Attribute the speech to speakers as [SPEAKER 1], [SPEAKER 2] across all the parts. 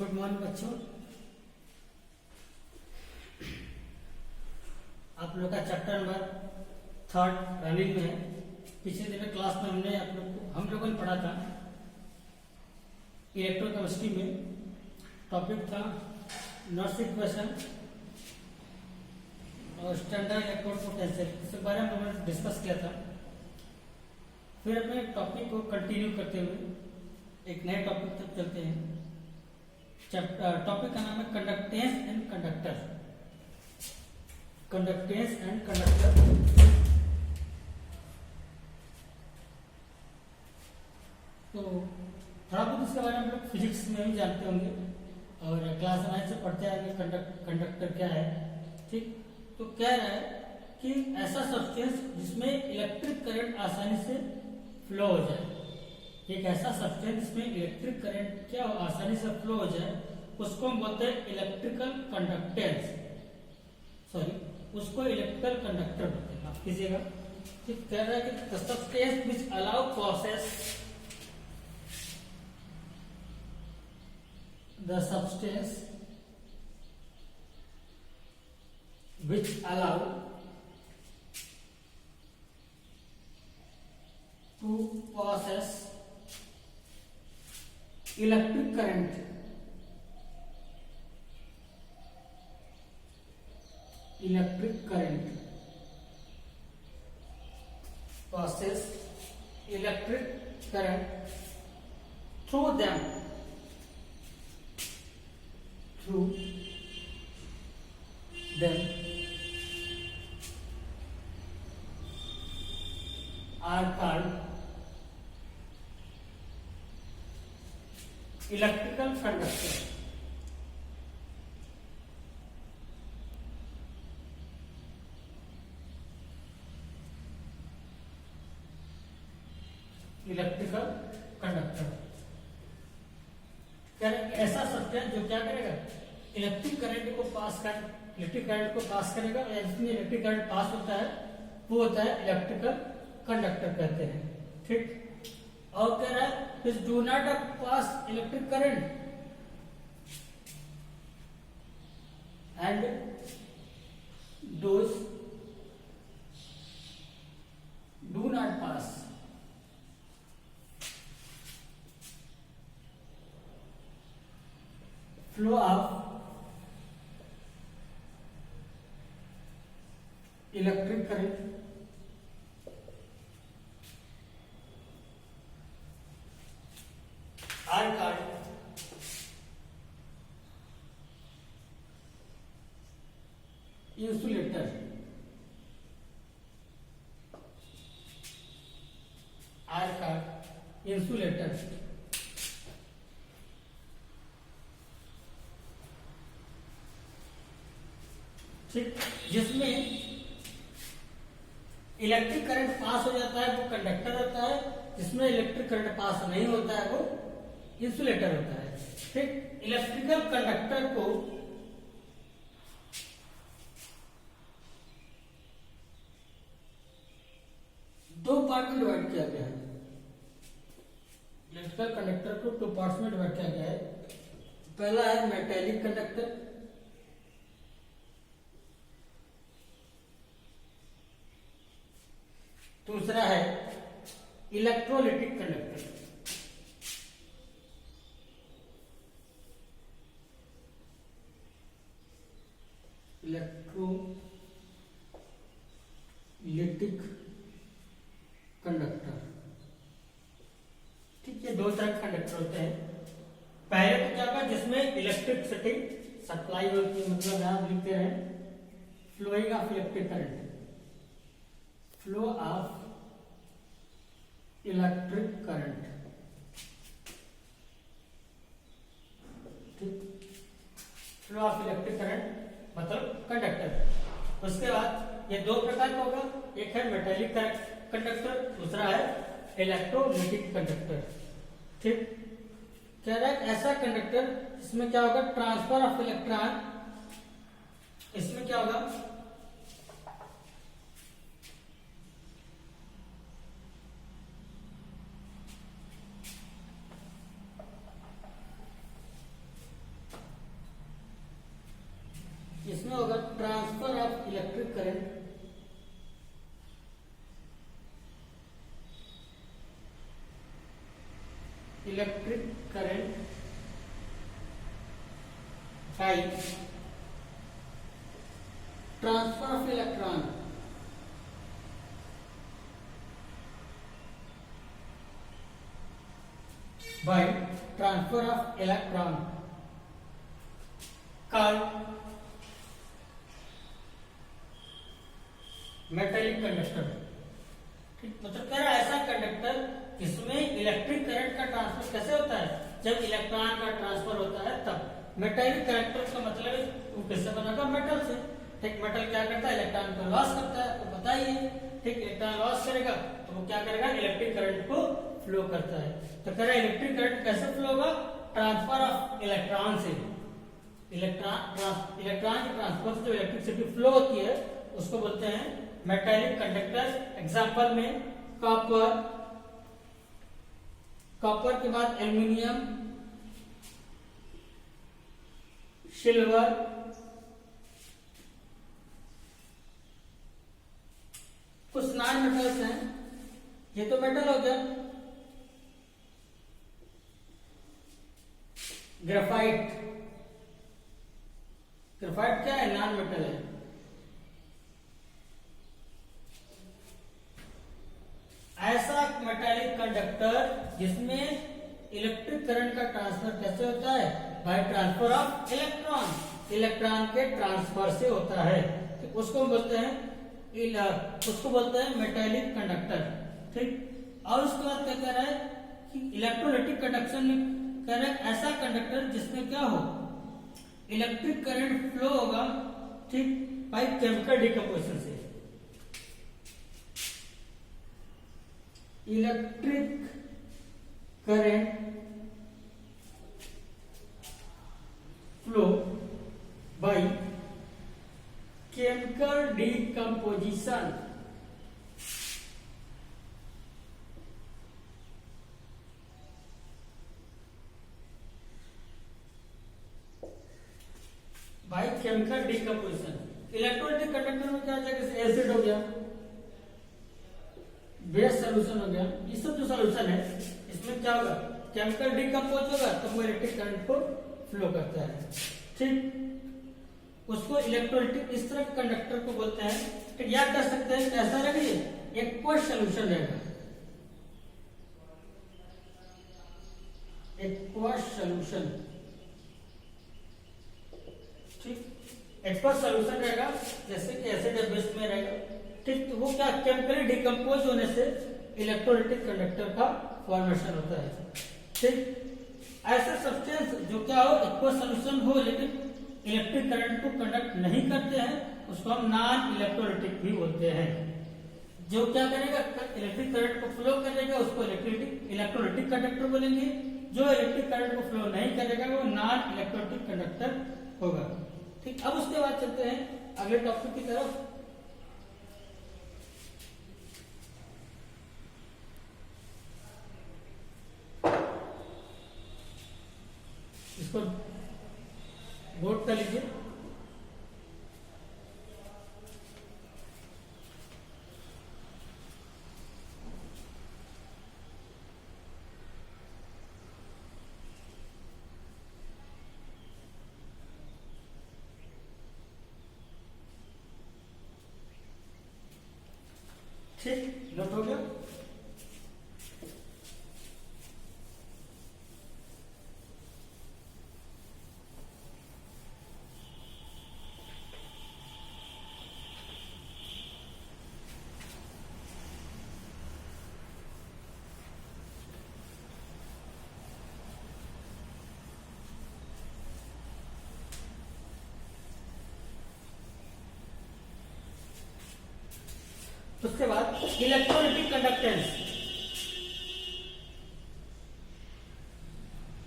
[SPEAKER 1] Good morning बच्चों। आप लोग का चैप्टर नंबर 3 रनिंग में है। पिछले दिन क्लास में हम लोगों ने पढ़ा था इलेक्ट्रोकेमिस्ट्री में। टॉपिक था नॉर्स इक्वेशन और स्टैंडर्ड इलेक्ट्रोड पोटेंशियल, इसके बारे में हमने डिस्कस किया था। फिर अपने टॉपिक को कंटिन्यू करते हुए एक नए टॉपिक तक चलते हैं। टॉपिक का नाम है conductance and conductor. Conductance and conductor. तो थोड़ा बहुत इसके बारे में हम लोग फिजिक्स में भी जानते होंगे और क्लास 9 से पढ़ते आएंगे कंडक्टर क्या है। ठीक, तो कह रहा है कि ऐसा सब्सटेंस जिसमें इलेक्ट्रिक करंट आसानी से फ्लो हो जाए। एक ऐसा सब्सटेंस जिसमें इलेक्ट्रिक करंट क्या हो, आसानी से फ्लो हो जाए, उसको हम बोलते हैं इलेक्ट्रिकल कंडक्टेंस। सॉरी, उसको इलेक्ट्रिकल कंडक्टर बोलते हैं। आप कीजिएगा। ठीक, कह रहा है कि the substance which allow process the substance which allow to process electric current process electric current through them are called electrical conductor. Electrical conductor ऐसा सब्सटेंस जो क्या करेगा, इलेक्ट्रिक करंट को पास करेगा या जिसमें इलेक्ट्रिक करंट पास होता है वो होता है इलेक्ट्रिकल कंडक्टर कहते हैं। ठीक, और कह रहा है this do not pass electric current and those do not pass flow of electric current are called insulator. Are called insulator. ठीक, जिसमें इलेक्ट्रिक करंट पास हो जाता है वो कंडक्टर होता है, जिसमें इलेक्ट्रिक करंट पास नहीं होता है वो इंसुलेटर होता है। ठीक, इलेक्ट्रिकल कंडक्टर को दो पार्ट में डिवाइड किया गया है। इलेक्ट्रिकल कंडक्टर को दो पार्ट्स में डिवाइड किया गया है। पहला है मेटेलिक कंडक्टर, दूसरा है इलेक्ट्रोलिटिक कंडक्टर। Electrolytic conductor. ठीक है, दो तरह के कंडक्टर होते हैं। पहले तो क्या होगा, जिसमें इलेक्ट्रिसिटी सप्लाई होती है, मतलब आप लिखते हैं flowing of electric current, flow of electric current. ठीक, फ्लो ऑफ इलेक्ट्रिक करंट मतलब कंडक्टर। उसके बाद ये दो प्रकार का होगा, एक है मेटेलिक कंडक्टर, दूसरा है इलेक्ट्रोलिटिक कंडक्टर। ठीक, कह रहा है ऐसा कंडक्टर इसमें क्या होगा, ट्रांसफर ऑफ इलेक्ट्रॉन, इसमें क्या होगा, transfer of electric current by transfer of electron called metallic conductor. ठीक, मतलब कह रहा है ऐसा कंडक्टर जिसमें इलेक्ट्रिक करंट का ट्रांसफर कैसे होता है, जब इलेक्ट्रॉन का ट्रांसफर होता है तब। मेटेलिक कंडक्टर का मतलब वो किससे बना था, मेटल से। ठीक, मेटल क्या करता है, इलेक्ट्रॉन को लॉस करता है, तो बताइए। ठीक, इलेक्ट्रॉन लॉस करेगा तो वो क्या करेगा, इलेक्ट्रिक करंट को फ्लो करता है। तो कह रहा है इलेक्ट्रिक करंट कैसे फ्लो होगा, ट्रांसफर ऑफ इलेक्ट्रॉन से। इलेक्ट्रॉन के ट्रांसफर से जो इलेक्ट्रिसिटी फ्लो होती है उसको बोलते हैं मेटेलिक कंडक्टर। एग्जांपल में कॉपर के बाद एल्युमिनियम, सिल्वर, कुछ नॉन मेटल्स हैं। ये तो मेटल हो गया। ग्रेफाइट क्या है, नॉन मेटल है। ऐसा मेटालिक कंडक्टर जिसमें इलेक्ट्रिक करंट का ट्रांसफर कैसे होता है, by transfer of electron. Electron के ट्रांसफर से होता है, तो उसको बोलते हैं मेटालिक कंडक्टर। ठीक, और उसके बाद क्या कह रहा है कि इलेक्ट्रोलाइटिक कंडक्शन में कह रहा है ऐसा कंडक्टर जिसमें क्या हो, इलेक्ट्रिक करंट फ्लो होगा। ठीक, बाय केमिकल डिकम्पोजिशन से। Electric current flow by chemical decomposition. By chemical decomposition. Electrolytic conductor में क्या हो जाएगा, जैसे एसिड हो गया, बेस सॉल्यूशन हो गया, ये सब जो सॉल्यूशन है इसमें क्या होगा, केमिकल डिकम्पोज होगा तो वो इलेक्ट्रिक करंट को फ्लो करता है। ठीक, उसको इलेक्ट्रोलाइटिक इस तरह के कंडक्टर को बोलते हैं। ठीक, याद कर सकते हैं कैसा रहेगा, एक्वस सॉल्यूशन रहेगा। Aqueous solution. ठीक, एक्वस सॉल्यूशन रहेगा जैसे कि एसिड या बेस में रहेगा। ठीक, तो वो क्या केमिकली डिकम्पोज होने से इलेक्ट्रोलाइटिक कंडक्टर का फॉर्मेशन होता है। ठीक, ऐसे सब्सटेंस जो क्या हो, एक्वस सॉल्यूशन हो लेकिन इलेक्ट्रिक करंट को कंडक्ट नहीं करते हैं उसको हम नॉन इलेक्ट्रोलाइटिक भी बोलते हैं। जो क्या करेगा, इलेक्ट्रिक करंट को फ्लो करेगा उसको इलेक्ट्रोलाइटिक कंडक्टर बोलेंगे। जो इलेक्ट्रिक करंट को फ्लो नहीं करेगा वो नॉन इलेक्ट्रोलाइटिक कंडक्टर होगा। ठीक, अब उसके बाद चलते हैं अगले टॉपिक की तरफ। इसको नोट कर लीजिए। ठीक, नोट हो गया। उसके बाद electrolytic conductance.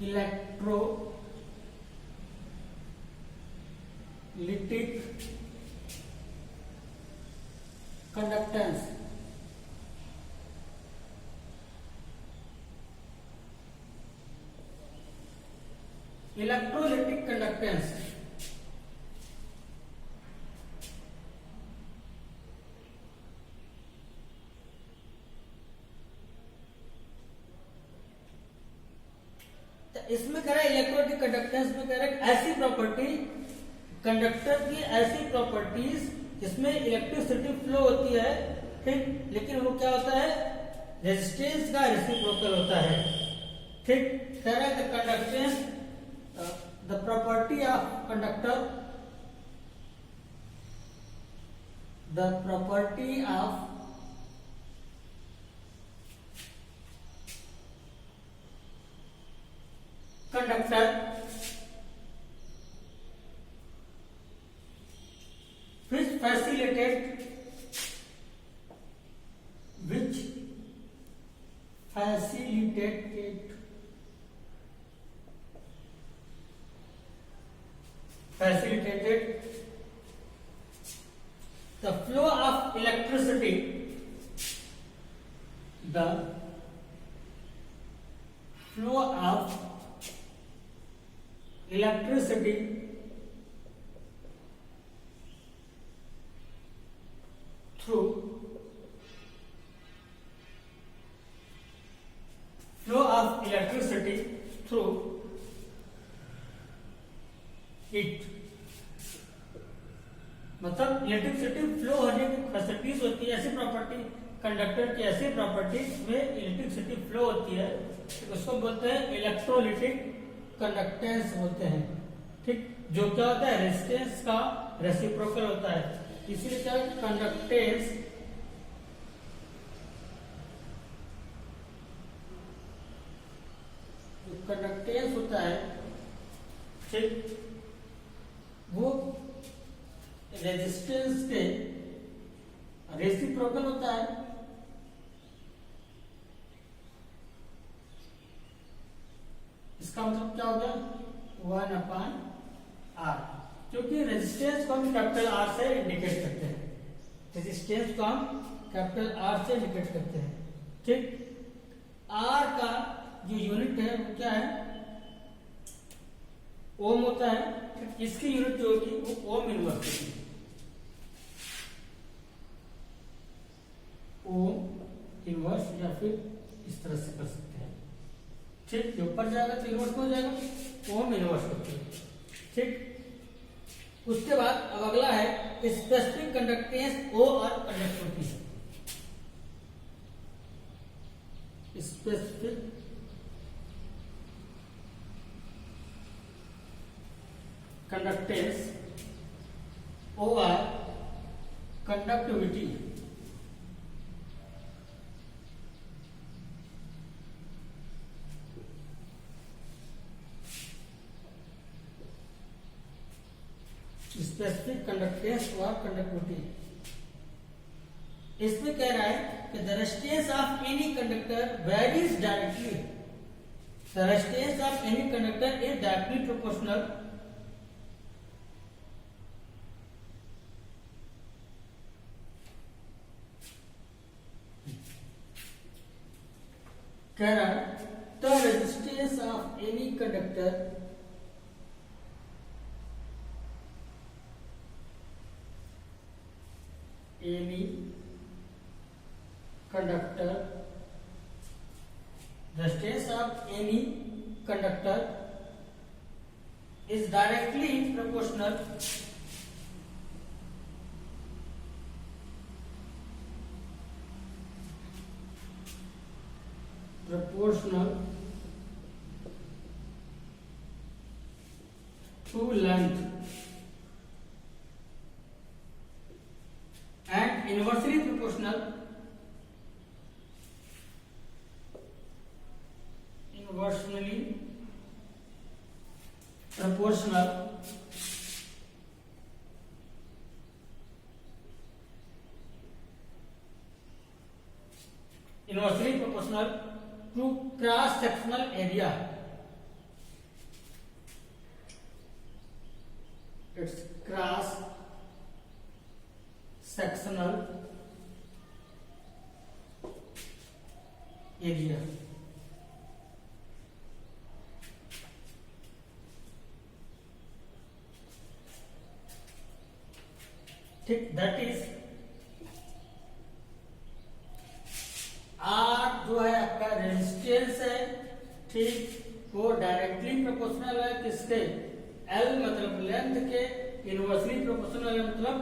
[SPEAKER 1] Electrolytic conductance electrolytic conductance इसमें कह रहा है इलेक्ट्रोलिटिक कंडक्टेंस में कह रहा है ऐसी प्रॉपर्टी, कंडक्टर की ऐसी प्रॉपर्टीज जिसमें इलेक्ट्रिसिटी फ्लो होती है, ठीक, लेकिन वो क्या होता है, रेजिस्टेंस का रेसिप्रोकल होता है, ठीक। कह रहा है the conductance, the property of conductor, the property of conductor which facilitated the flow of electricity, the flow of electricity through flow of electricity through it, मतलब इलेक्ट्रिसिटी फ्लो होने की फैसिलिटीज होती है, ऐसी प्रॉपर्टी कंडक्टर की, ऐसी properties में electricity flow होती है, उसको बोलते हैं इलेक्ट्रोलिटिक कंडक्टेंस बोलते हैं, ठीक। जो क्या होता है, रेजिस्टेंस का रेसिप्रोकल होता है, इसीलिए क्या कंडक्टेंस कंडक्टेंस होता है, ठीक, वो रेजिस्टेंस के रेसिप्रोकल होता है, इसका मतलब क्या हो गया, 1/R, क्योंकि रेजिस्टेंस को हम कैपिटल आर से इंडिकेट करते हैं, रेजिस्टेंस को हम कैपिटल आर से इंडिकेट करते हैं, ठीक। आर का जो यूनिट है वो क्या है, ओम होता है, ठीक? इसकी यूनिट जो होगी वो ओम इनवर्स होगी, ओम इनवर्स, या फिर इस तरह से कर सकते हैं, ठीक। जो ऊपर जाएगा तो इनवर्स हो जाएगा, ओम इनवर्स होती है, ठीक। उसके बाद अब अगला है स्पेसिफिक कंडक्टेंस ओ और कंडक्टिविटी, स्पेसिफिक कंडक्टेंस ओ और कंडक्टिविटी, स्पेसिफिक कंडक्टेंस और कंडक्टिविटी, इसमें कह रहा है कि the resistance of any conductor varies directly, the resistance of any conductor is directly proportional कह रहा है the resistance of any conductor resistance of any conductor is directly proportional to length and inversely proportional inversely proportional to cross sectional area, it's cross sectional area, ठीक। That is are जो है आपका resistance है, ठीक, वो directly proportional है किसके, L मतलब लेंथ के, इनवर्सली प्रोपोर्शनल है मतलब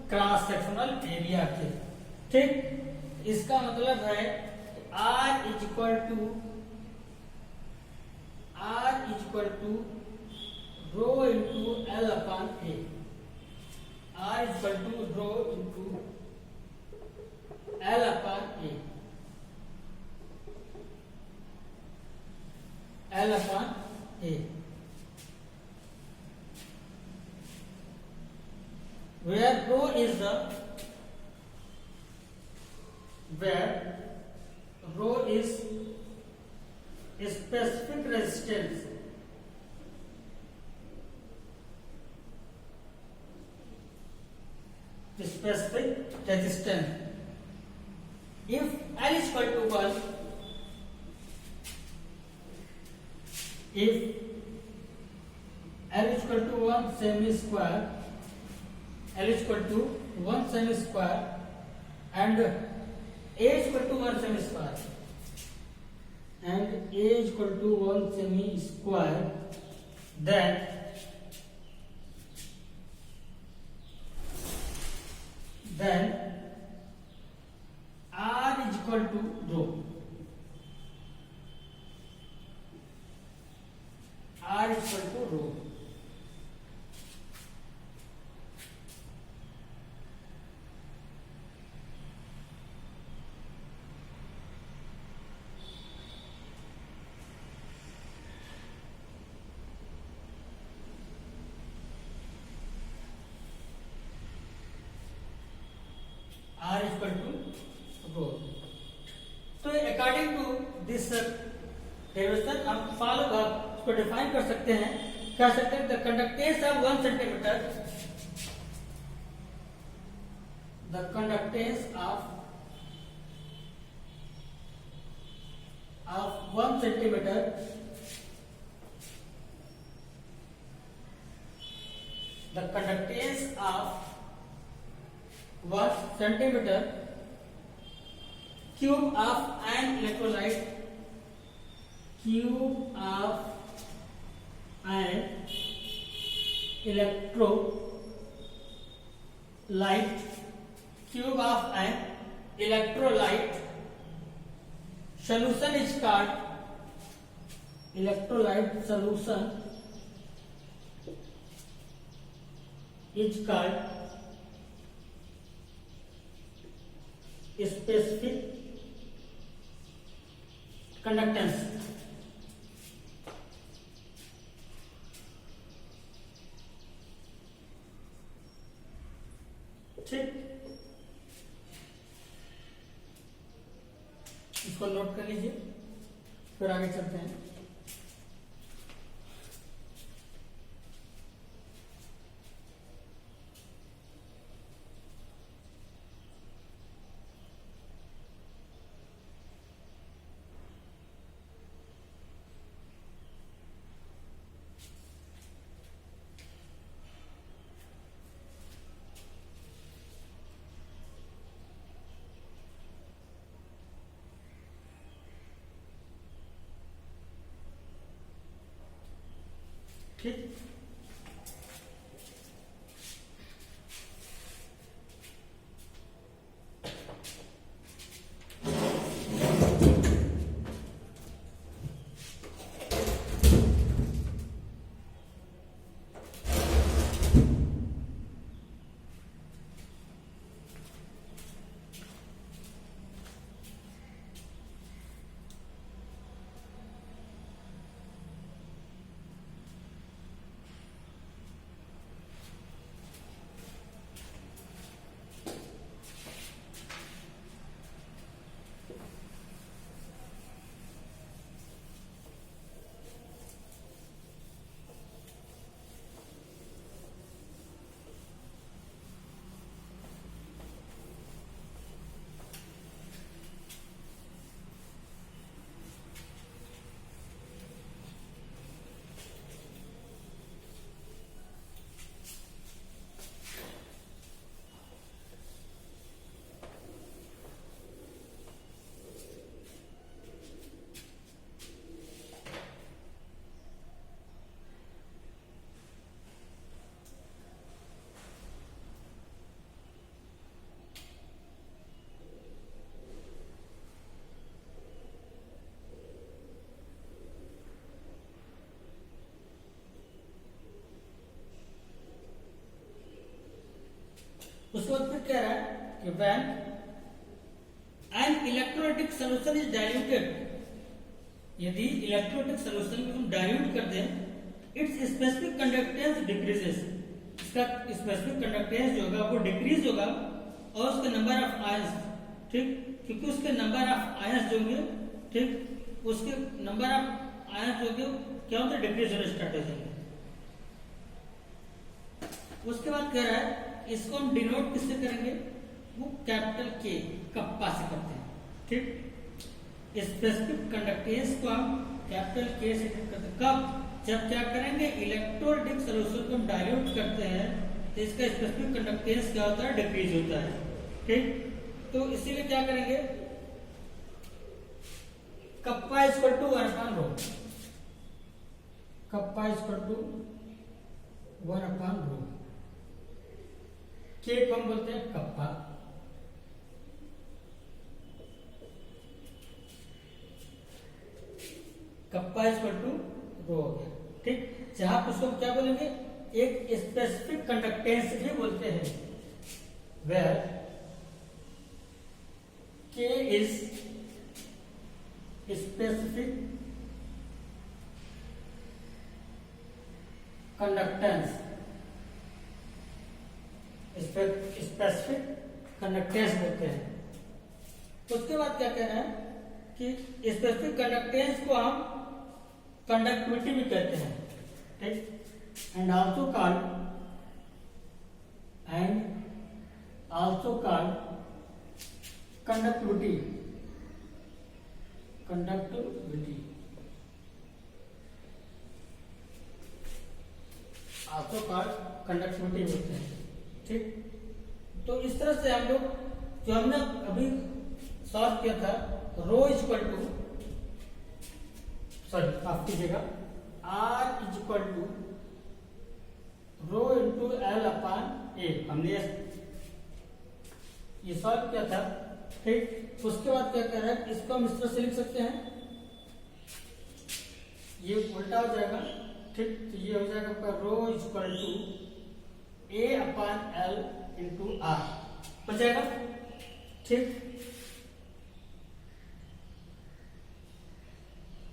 [SPEAKER 1] क्रॉस सेक्शनल एरिया के। ठीक, इसका मतलब है R is equal to rho into L upon A. R is equal to rho into L upon A, L upon A, where rho is a specific resistance, If L is equal to 1, if L is equal to 1 semi square, L is equal to 1 semi square and A is equal to 1 semi square and A is equal to 1 semi square, then R is equal to rho. R is equal to rho. R is equal to rho. तो according to this derivation हम follow को define कर सकते हैं, कह सकते हैं the conductance of 1 centimetre, the conductance of 1 centimetre the conductance of 1 centimeter cube of an electrolyte, cube of an electrolyte, cube of an electrolyte solution is called electrolyte solution is called specific conductance. ठीक, इसको note कर लीजिए, फिर आगे चलते हैं। ठीक, कि when an electrolytic solution is diluted, यदि इलेक्ट्रोलाइटिक सोल्यूशन में हम डाइल्यूट कर दें, इट्स स्पेसिफिक कंडक्टेंस डिक्रीजेस, इसका स्पेसिफिक कंडक्टेंस जो होगा वो डिक्रीज होगा, और उसके नंबर ऑफ आयंस, ठीक, क्योंकि उसके नंबर ऑफ आयंस जो होंगे, ठीक, उसके नंबर ऑफ आयंस जो होंगे क्या होता है, डिक्रीज होना स्टार्ट हो जाएंगे। उसके बाद कह रहा है इसको हम डिनोट किससे करेंगे, वो कैपिटल के, कप्पा से करते हैं, ठीक। स्पेसिफिक कंडक्टेंस को हम कैपिटल के से करते हैं, कब, जब क्या करेंगे, इलेक्ट्रोलाइटिक सॉल्यूशन को हम डाइल्यूट करते हैं तो इसका स्पेसिफिक कंडक्टेंस क्या होता है, डिक्रीज होता है, ठीक। तो इसीलिए क्या करेंगे, कप्पा इक्वल टू 1/रो, कप्पा इक्वल टू 1/रो, के को हम बोलते हैं kappa, kappa equal to rho हो गया, ठीक। जहां पर उसको क्या बोलेंगे, एक स्पेसिफिक कंडक्टेंस भी बोलते हैं, वेयर के is specific conductance, specific conductance बोलते हैं। उसके बाद क्या कह रहा है कि स्पेसिफिक कंडक्टेंस को हम कंडक्टिविटी भी कहते हैं, ठीक, and also called conductivity, also called conductivity बोलते हैं, ठीक। तो इस तरह से हम लोग जो हमने अभी सॉल्व किया था, रो इक्वल टू, सॉरी माफ कीजिएगा, R equal to rho into L upon A, हमने ये सॉल्व किया था, ठीक। उसके बाद क्या कह रहा है, इसको हम इस तरह से लिख सकते हैं, ये उल्टा हो जाएगा, ठीक। तो ये हो जाएगा आपका rho equal to A upon L into R, बच जाएगा, ठीक।